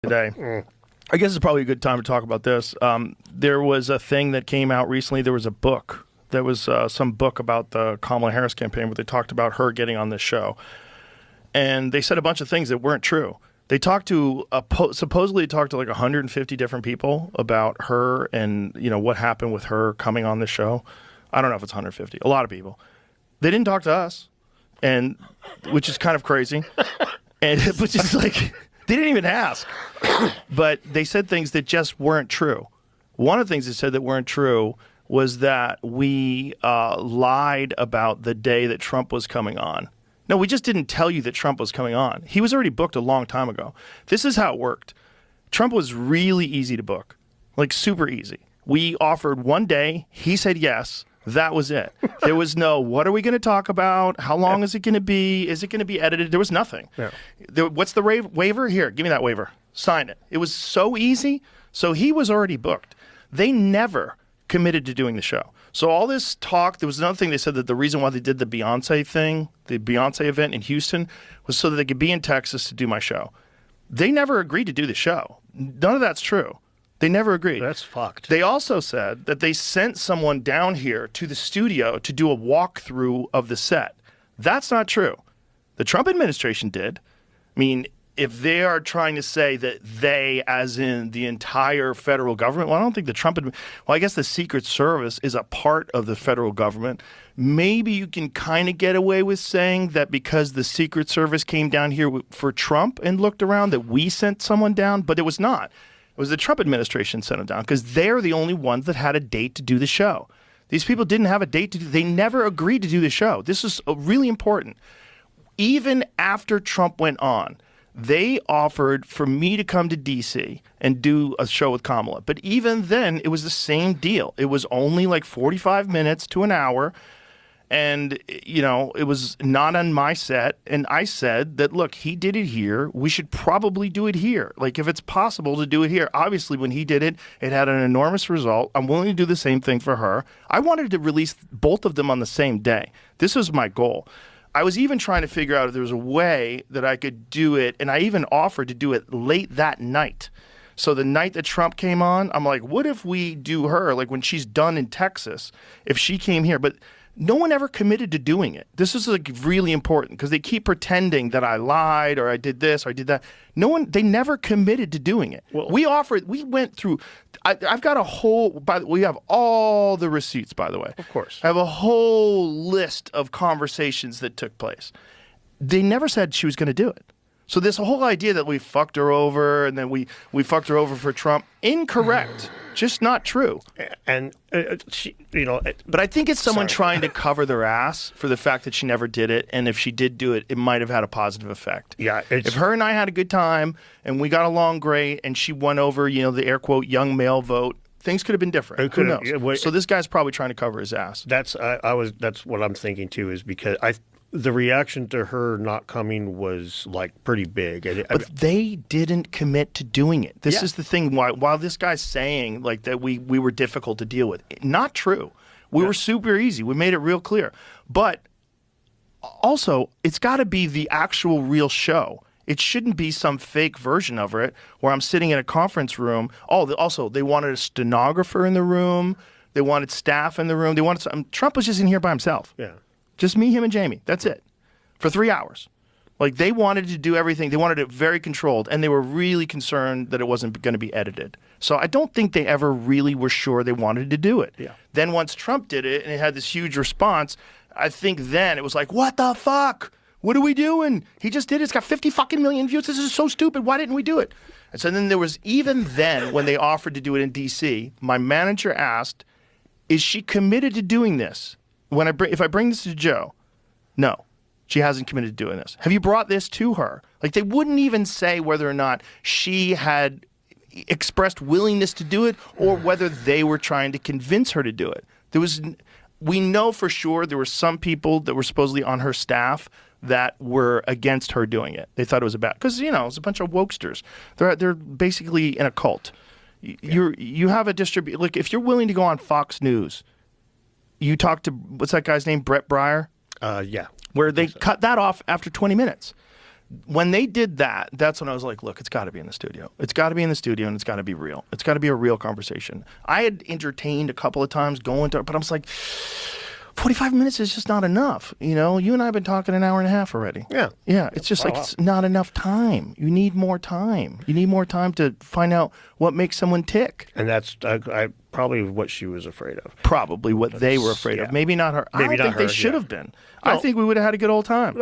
today. I guess it's probably a good time to talk about this. There was a thing that came out recently. There was a book. There was some book about the Kamala Harris campaign where they talked about her getting on this show. And they said a bunch of things that weren't true. They talked to, supposedly talked to like 150 different people about her and, you know, what happened with her coming on the show. I don't know if it's 150. A lot of people. They didn't talk to us, and which is kind of crazy. And which is like, they didn't even ask. But they said things that just weren't true. One of the things they said that weren't true was that we lied about the day that Trump was coming on. No, we just didn't tell you that Trump was coming on. He was already booked a long time ago. This is how it worked. Trump was really easy to book, like super easy. We offered one day. He said yes. That was it. There was no, what are we going to talk about? How long is it going to be? Is it going to be edited? There was nothing. Yeah. What's the waiver? Here, give me that waiver. Sign it. It was so easy. So he was already booked. They never committed to doing the show. So all this talk, there was another thing they said that the reason why they did the Beyonce thing, the Beyonce event in Houston, was so that they could be in Texas to do my show. They never agreed to do the show. None of that's true. They never agreed. That's fucked. They also said that they sent someone down here to the studio to do a walkthrough of the set. That's not true. The Trump administration did. I mean, if they are trying to say that they, as in the entire federal government, well, I don't think the Trump, well, I guess the Secret Service is a part of the federal government. Maybe you can kind of get away with saying that because the Secret Service came down here for Trump and looked around that we sent someone down, but it was not. It was the Trump administration sent them down because they're the only ones that had a date to do the show. These people didn't have a date to do. They never agreed to do the show. This is really important. Even after Trump went on, they offered for me to come to D.C. and do a show with Kamala. But even then, it was the same deal. It was only like 45 minutes to an hour. And, you know, it was not on my set. And I said that, look, he did it here. We should probably do it here. Like, if it's possible to do it here. Obviously, when he did it, it had an enormous result. I'm willing to do the same thing for her. I wanted to release both of them on the same day. This was my goal. I was even trying to figure out if there was a way that I could do it. And I even offered to do it late that night. So the night that Trump came on, I'm like, what if we do her, like when she's done in Texas, if she came here? But no one ever committed to doing it. This is like really important because they keep pretending that I lied or I did this or I did that. They never committed to doing it. Well, we went through, I've got a whole, we have all the receipts, by the way. Of course. I have a whole list of conversations that took place. They never said she was going to do it. So this whole idea that we fucked her over and then we fucked her over for Trump, incorrect. Just not true. And she, you know, but I think it's someone trying to cover their ass for the fact that she never did it, and if she did do it, it might have had a positive effect. Yeah, if her and I had a good time and we got along great, and she won over, you know, the air quote young male vote, things could have been different. Who knows? So this guy's probably trying to cover his ass. That's what I'm thinking too. Is because the reaction to her not coming was like pretty big. But they didn't commit to doing it. This is the thing. While this guy's saying like that we were difficult to deal with, not true. We were super easy. We made it real clear. But also, it's got to be the actual real show. It shouldn't be some fake version of it where I'm sitting in a conference room. Also, they wanted a stenographer in the room. They wanted staff in the room. Trump was just in here by himself. Yeah. Just me, him, and Jamie. That's it. For 3 hours. Like, they wanted to do everything. They wanted it very controlled, and they were really concerned that it wasn't going to be edited. So I don't think they ever really were sure they wanted to do it. Yeah. Then once Trump did it, and it had this huge response, I think then it was like, what the fuck? What are we doing? He just did it. It's got 50 fucking million views. This is so stupid. Why didn't we do it? And so then there was, even then, when they offered to do it in D.C., my manager asked, is she committed to doing this? If I bring this to Joe, no, she hasn't committed to doing this. Have you brought this to her? Like, they wouldn't even say whether or not she had expressed willingness to do it or whether they were trying to convince her to do it. We know for sure there were some people that were supposedly on her staff that were against her doing it. They thought it was because, you know, it's a bunch of wokesters. They're basically in a cult. You have a Look, if you're willing to go on Fox News, you talked to, what's that guy's name, Brett Breyer? Yeah. Where they cut that off after 20 minutes. When they did that, that's when I was like, look, it's got to be in the studio. It's got to be in the studio, and it's got to be real. It's got to be a real conversation. I had entertained a couple of times going to, but I was like, 45 minutes is just not enough. You know, you and I have been talking an hour and a half already. Yeah. Yeah. It's just it's not enough time. You need more time. You need more time to find out what makes someone tick. And that's probably what she was afraid of. Probably what they were afraid of. Maybe not her. I don't think they should have been. I think we would have had a good old time. No.